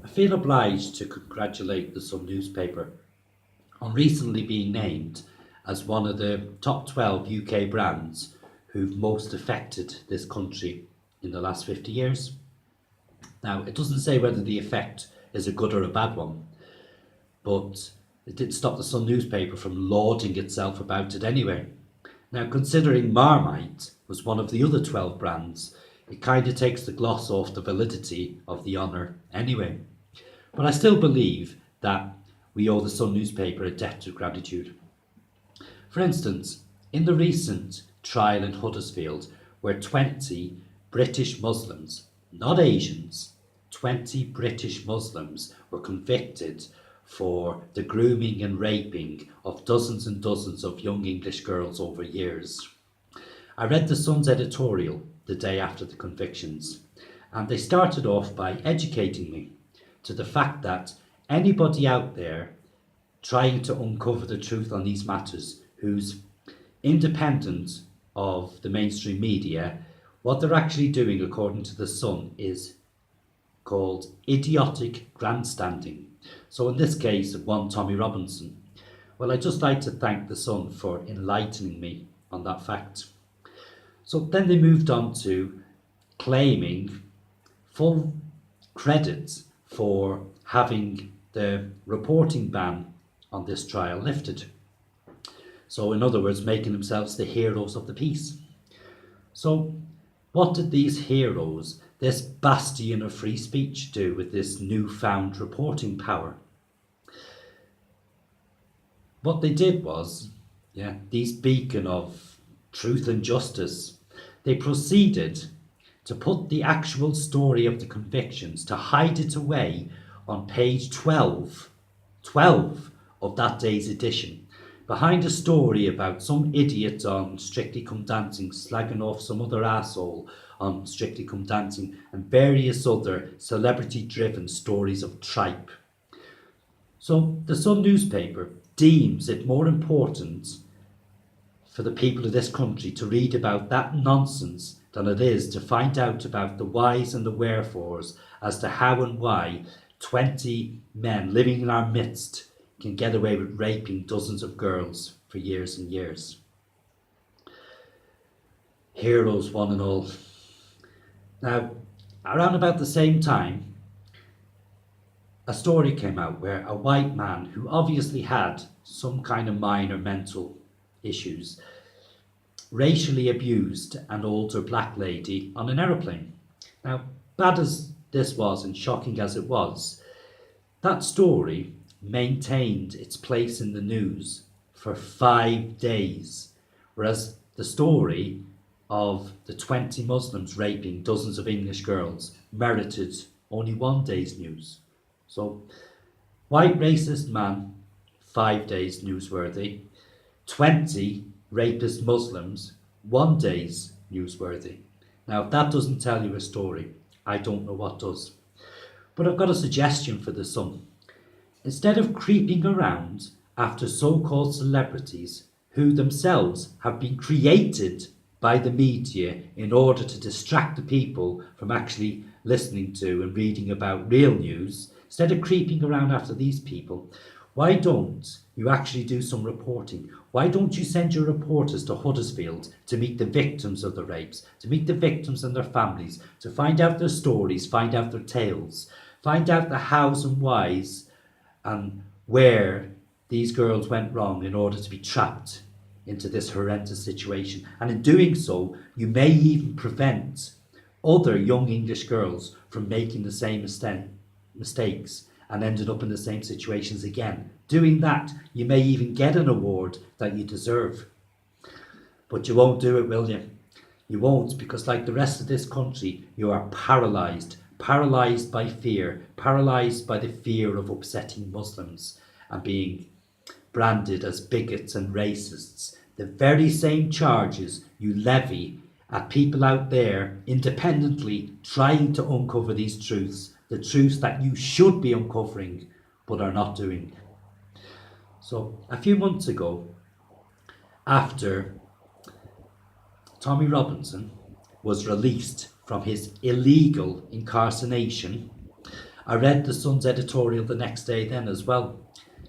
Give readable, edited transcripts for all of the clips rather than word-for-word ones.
I feel obliged to congratulate the Sun newspaper on recently being named as one of the top 12 UK brands who've most affected this country in the last 50 years. Now, it doesn't say whether the effect is a good or a bad one, but it did stop the Sun newspaper from lauding itself about it anyway. Now, considering Marmite was one of the other 12 brands, it kind of takes the gloss off the validity of the honour anyway. But I still believe that we owe the Sun newspaper a debt of gratitude. For instance, in the recent trial in Huddersfield, where 20 British Muslims, not Asians, 20 British Muslims were convicted for the grooming and raping of dozens and dozens of young English girls over years. I read the Sun's editorial the day after the convictions, and they started off by educating me to the fact that anybody out there trying to uncover the truth on these matters who's independent of the mainstream media, what they're actually doing, according to the Sun, is called idiotic grandstanding. So in this case, one Tommy Robinson. Well, I'd just like to thank the Sun for enlightening me on that fact. So then they moved on to claiming full credit for having the reporting ban on this trial lifted. So in other words, making themselves the heroes of the peace. So what did these heroes, this bastion of free speech, do with this newfound reporting power? What they did was, these beacon of truth and justice, they proceeded to put the actual story of the convictions, to hide it away on page 12 of that day's edition, behind a story about some idiot on Strictly Come Dancing slagging off some other arsehole on Strictly Come Dancing, and various other celebrity-driven stories of tripe. So the Sun newspaper deems it more important for the people of this country to read about that nonsense than it is to find out about the whys and the wherefores as to how and why 20 men living in our midst can get away with raping dozens of girls for years and years. Heroes, one and all. Now, around about the same time, a story came out where a white man who obviously had some kind of minor mental issues racially abused an older black lady on an aeroplane. Now, bad as this was and shocking as it was, that story maintained its place in the news for 5 days, whereas the story of the 20 Muslims raping dozens of English girls merited only 1 day's news. So, white racist man, 5 days newsworthy. 20 rapist Muslims, 1 day's newsworthy. Now, if that doesn't tell you a story, I don't know what does. But I've got a suggestion for the Sun. Instead of creeping around after so-called celebrities who themselves have been created by the media in order to distract the people from actually listening to and reading about real news, instead of creeping around after these people, why don't you actually do some reporting? Why don't you send your reporters to Huddersfield to meet the victims of the rapes, to meet the victims and their families, to find out their stories, find out their tales, find out the hows and whys and where these girls went wrong in order to be trapped into this horrendous situation. And in doing so, you may even prevent other young English girls from making the same mistakes and ended up in the same situations again. Doing that, you may even get an award that you deserve. But you won't do it, will you? You won't, because like the rest of this country, you are paralysed by fear, paralysed by the fear of upsetting Muslims and being branded as bigots and racists. The very same charges you levy at people out there independently trying to uncover these truths, the truths that you should be uncovering but are not doing. So a few months ago, after Tommy Robinson was released from his illegal incarceration, I read the Sun's editorial the next day then as well,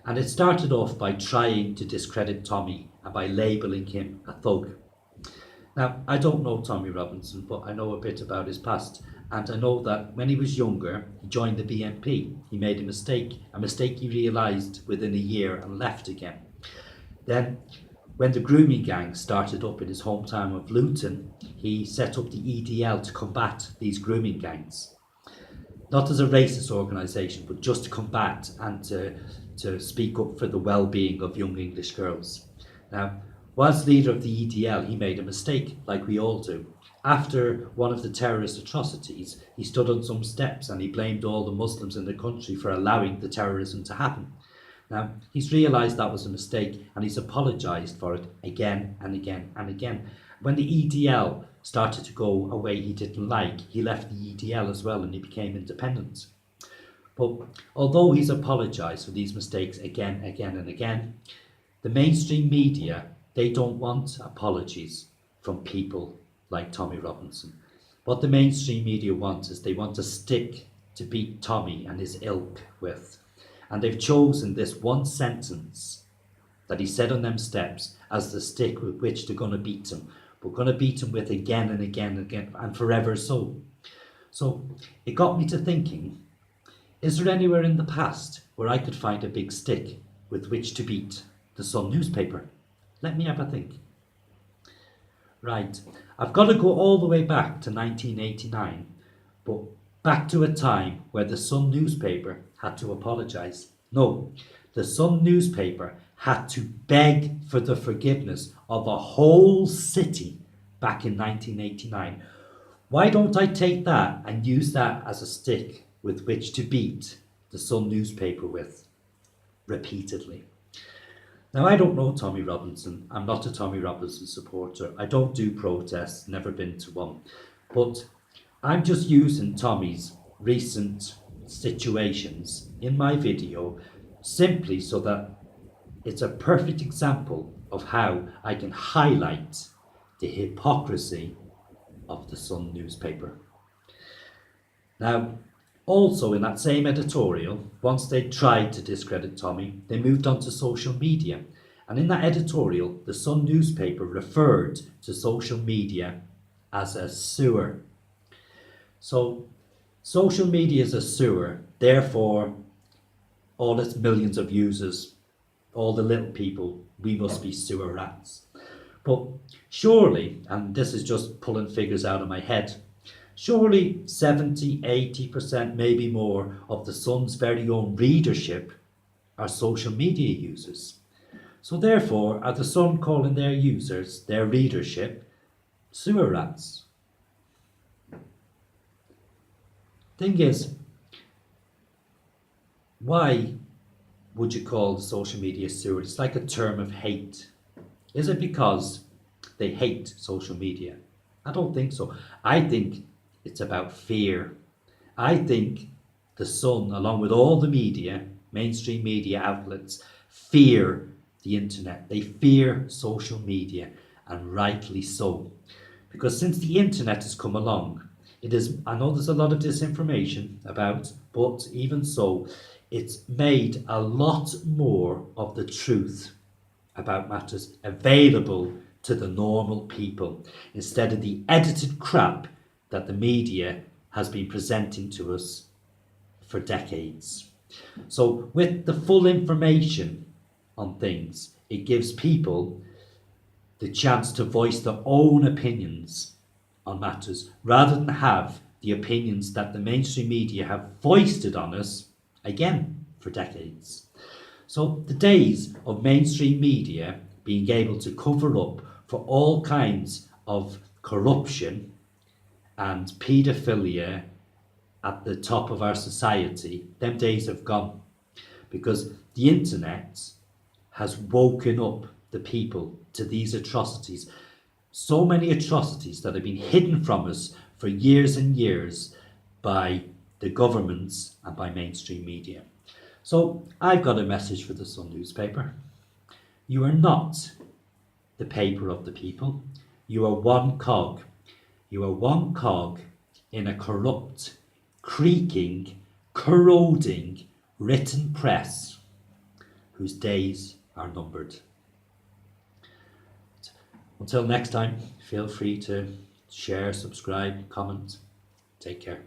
and it started off by trying to discredit Tommy and by labelling him a thug. Now, I don't know Tommy Robinson, but I know a bit about his past, and I know that when he was younger, he joined the BNP. He made a mistake he realised within a year and left again. Then, when the grooming gang started up in his hometown of Luton, he set up the EDL to combat these grooming gangs. Not as a racist organisation, but just to combat and to speak up for the well-being of young English girls. Now, whilst leader of the EDL, he made a mistake, like we all do. After one of the terrorist atrocities, he stood on some steps and he blamed all the Muslims in the country for allowing the terrorism to happen. Now, he's realised that was a mistake and he's apologised for it again and again and again. When the EDL started to go a way he didn't like, he left the EDL as well and he became independent. But although he's apologised for these mistakes again and again, the mainstream media, they don't want apologies from people like Tommy Robinson. What the mainstream media wants is they want a stick to beat Tommy and his ilk with. And they've chosen this one sentence that he said on them steps as the stick with which they're going to beat him. We're going to beat him with again and again and again, and forever so. So it got me to thinking, is there anywhere in the past where I could find a big stick with which to beat the Sun newspaper? Let me have a think. Right, I've got to go all the way back to 1989, but back to a time where the Sun newspaper had to apologise. No, the Sun newspaper had to beg for the forgiveness of a whole city back in 1989. Why don't I take that and use that as a stick with which to beat the Sun newspaper with repeatedly? Now, I don't know Tommy Robinson. I'm not a Tommy Robinson supporter. I don't do protests, never been to one. But I'm just using Tommy's recent situations in my video simply so that it's a perfect example of how I can highlight the hypocrisy of the Sun newspaper. Now, also in that same editorial, once they tried to discredit Tommy, they moved on to social media. And in that editorial, the Sun newspaper referred to social media as a sewer. So, social media is a sewer, therefore, all its millions of users, all the little people, we must be sewer rats. But surely, and this is just pulling figures out of my head, surely 70, 80%, maybe more of the Sun's very own readership are social media users. So therefore, are the Sun calling their users, their readership, sewer rats? Thing is, why would you call the social media sewer? It's like a term of hate. Is it because they hate social media? I don't think so. I think it's about fear. I think the Sun, along with all the media, mainstream media outlets, fear the internet. They fear social media, and rightly so. Because since the internet has come along, it is, I know there's a lot of disinformation about, but even so, it's made a lot more of the truth about matters available to the normal people, instead of the edited crap that the media has been presenting to us for decades. So with the full information on things, it gives people the chance to voice their own opinions on matters, rather than have the opinions that the mainstream media have foisted on us, again, for decades. So the days of mainstream media being able to cover up for all kinds of corruption and paedophilia at the top of our society, them days have gone, because the internet has woken up the people to these atrocities. So many atrocities that have been hidden from us for years and years by the governments and by mainstream media. So I've got a message for the Sun newspaper. You are not the paper of the people. You are one cog. You are one cog in a corrupt, creaking, corroding written press whose days are numbered. Until next time, feel free to share, subscribe, comment. Take care.